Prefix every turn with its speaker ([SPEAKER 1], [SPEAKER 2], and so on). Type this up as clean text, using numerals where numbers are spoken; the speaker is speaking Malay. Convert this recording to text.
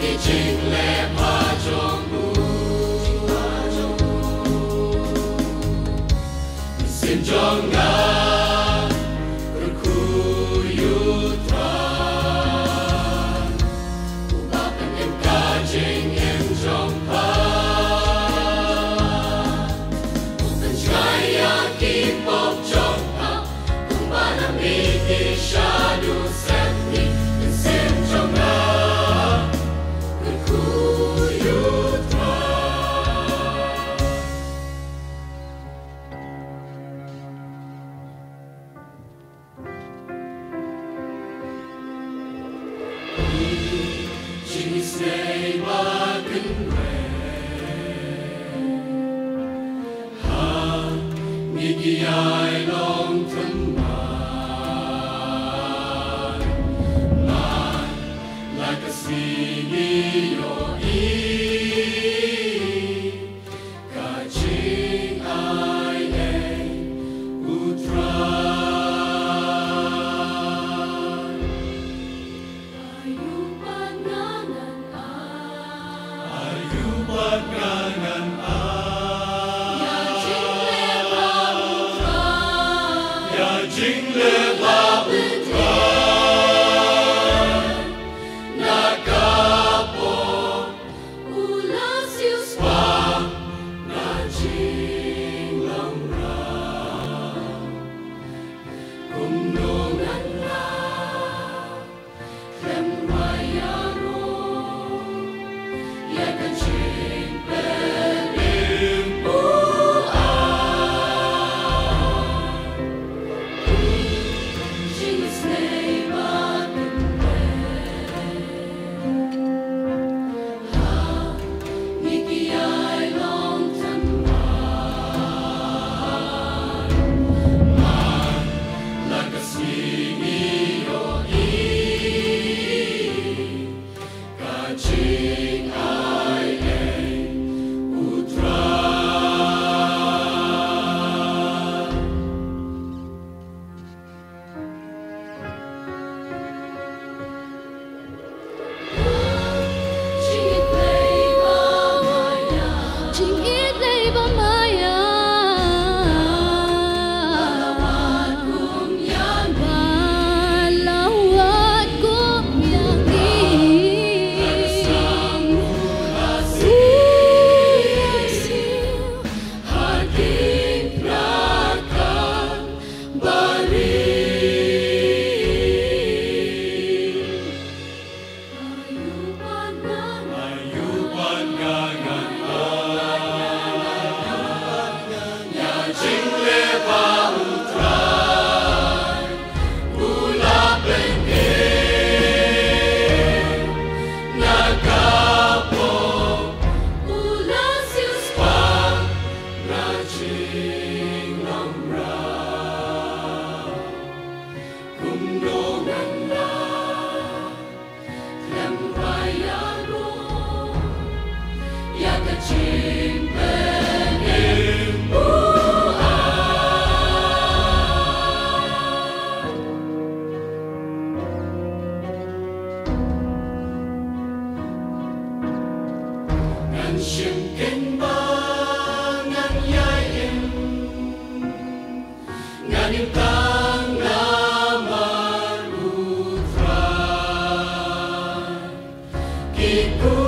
[SPEAKER 1] 已经来怕中不，心中啊，berkuyut ran, umapan em kajing em jompa, bukan cahaya kipop jompa, kumbana miki shadu sepni, sim jompa. Jenis nema kenwe, ha niki ai long teman, man like a singi yo i, kajing ai utran. Panganan ya jing le ba putra nakapo ulasius pa na jing lamra kumnongan la klem wayaro ya kan Shimkin bangan yain nganim tang namar utran kiku